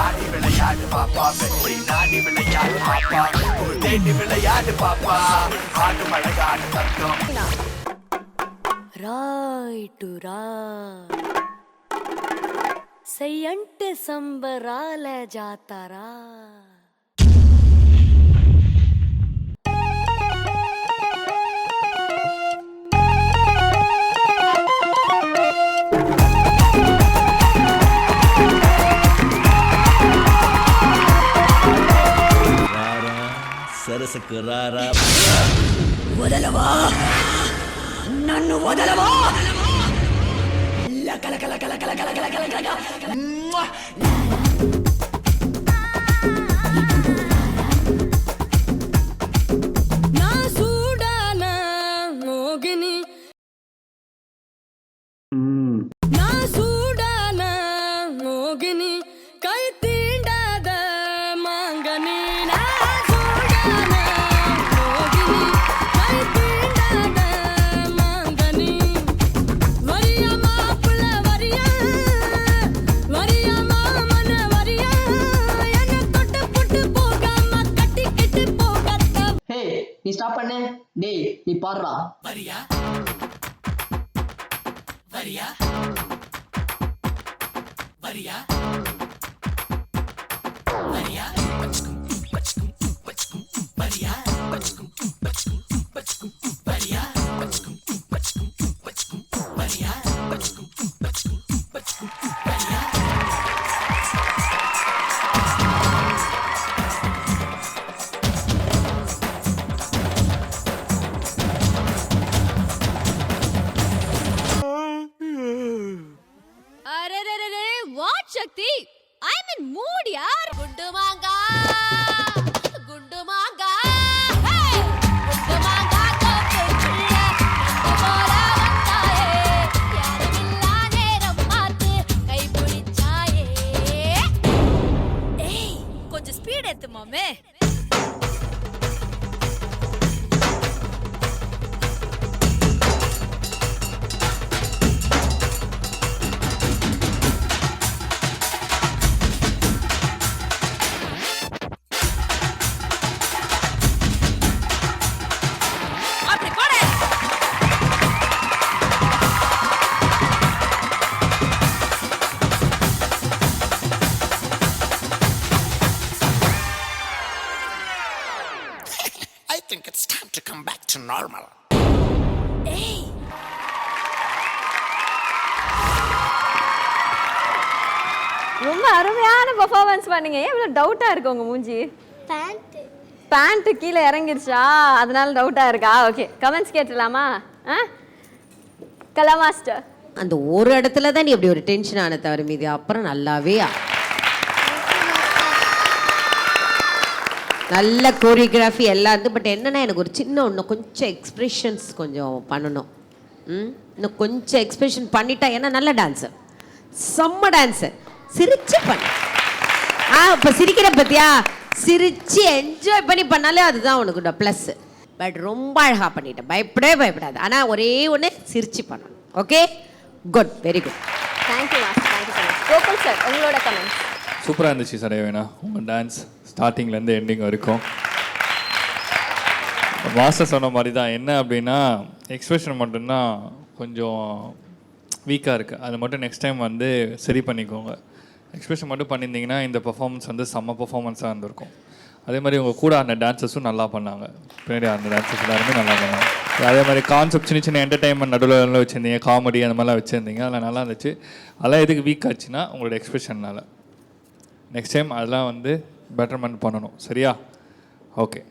ஆடி விளையாடு பாப்பா வெற்றி நாடி விளையாடு பாப்பா தேடி விளையாடு பாப்பா ஆடு மழகாடு தத்தம் రాయిటు రా సయ్యంటే సంబరాల జాతరా సరసకు రారా వదలవా నన్ను వదలవా నా సూడాన మోగిని నా సూడాన మోగిని కై తీండాద మాంగని నా సూడాన మోగిని కై తీండాద మాంగని వరియా మాపుల వరియా వరియా మామన వరియా என்ன தொட்டு புட்டு போகாம கட்டி கிட்டு போகத்த ஹே நீ ஸ்டாப் பண்ணு டேய் நீ பாடுறா வரியா வரியா வரியா வரியா பச்சக்கும் பச்சக்கும் பச்சக்கும் வரியா பச்சக்கும் பச்சக்கும் பச்சக்கும் வரியா பச்சக்கும் பச்சக்கும் பச்சக்கும் வரியா பச்சக்கும் பச்சக்கும் பச்சக்கும் வரியா अरे रे रे रे व्हाट शक्ति आई एम इन मूड यार गुड्डू मांगा हे गुड्डू मांगा तो पिछले बोला वंदाए यार मिला நேரம் பார்த்து கை புடிச்சாயே ஏய் கொஞ்சம் ஸ்பீட் ஏத்து மாமே அப்படி போடு I think it's time to come back to normal. ஏய் ரொம்ப அருமையான பெர்ஃபார்மன்ஸ் பண்ணீங்க. ஏன் இவ்வளோ டவுட்டாக இருக்கு உங்கள் மூஞ்சி? பேண்ட்டு கீழே இறங்கிருச்சா, அதனால டவுட்டாக இருக்கா? ஓகே, கமெண்ட்ஸ் கேட்டுடலாமா? கலா மாஸ்டர், அந்த ஒரு இடத்துல தான் நீ இப்படி ஒரு டென்ஷன் ஆன தவிர மீது அப்புறம் நல்லாவே நல்ல கோரியோகிராஃபி எல்லாம் இருந்து. பட் என்னன்னா எனக்கு ஒரு சின்ன ஒன்று கொஞ்சம் எக்ஸ்ப்ரெஷன்ஸ் கொஞ்சம் பண்ணணும். இன்னும் கொஞ்சம் எக்ஸ்ப்ரெஷன் பண்ணிட்டா, ஏன்னா நல்ல டான்ஸர், செம்ம டான்ஸர், சிரிச்சு பண்ண. இப்போ சிரிக்கிற பத்தியா, சிரிச்சு என்ஜாய் பண்ணி பண்ணாலே அதுதான் உனக்கு ப்ளஸ். பட் ரொம்ப அழகாக பண்ணிட்டேன், பயப்படவே பயப்படாது. ஆனால் ஒரே ஒன்று சிரிச்சு பண்ணணும். Okay, good, very good. Thank you master, thank you so much. Gokul sir, உங்களோட கமெண்ட்ஸ். சூப்பராக இருந்துச்சு சடையவேணா உங்கள் டான்ஸ், ஸ்டார்டிங்லேருந்து எண்டிங் வரைக்கும். மாஸ்டர் சொன்ன மாதிரி தான், என்ன அப்படின்னா எக்ஸ்பிரஷன் மட்டும்தான் கொஞ்சம் வீக்காக இருக்குது. அது மட்டும் நெக்ஸ்ட் டைம் வந்து சரி பண்ணிக்கோங்க. எக்ஸ்பிரஷன் மட்டும் பண்ணியிருந்தீங்கன்னா இந்த பர்ஃபார்மன்ஸ் வந்து செம்ம பர்ஃபார்மன்ஸாக இருந்திருக்கும். அதே மாதிரி உங்கள் கூட அந்த டான்ஸஸும் நல்லா பண்ணாங்க, பின்னாடி அந்த டான்ஸஸ் எல்லாருமே நல்லா பண்ணாங்க. அதே மாதிரி கான்செப்ட் சின்ன சின்ன என்டர்டைன்மெண்ட் நடுவில் வச்சுருந்தீங்க, காமெடி அந்த மாதிரிலாம் வச்சுருந்தீங்க, அதெல்லாம் நல்லா இருந்துச்சு. அதெல்லாம் எதுக்கு வீக் ஆச்சுன்னா உங்களோட எக்ஸ்பிரஷனால். நெக்ஸ்ட் டைம் அதெல்லாம் வந்து பெட்டர்மெண்ட் பண்ணணும், சரியா? ஓகே.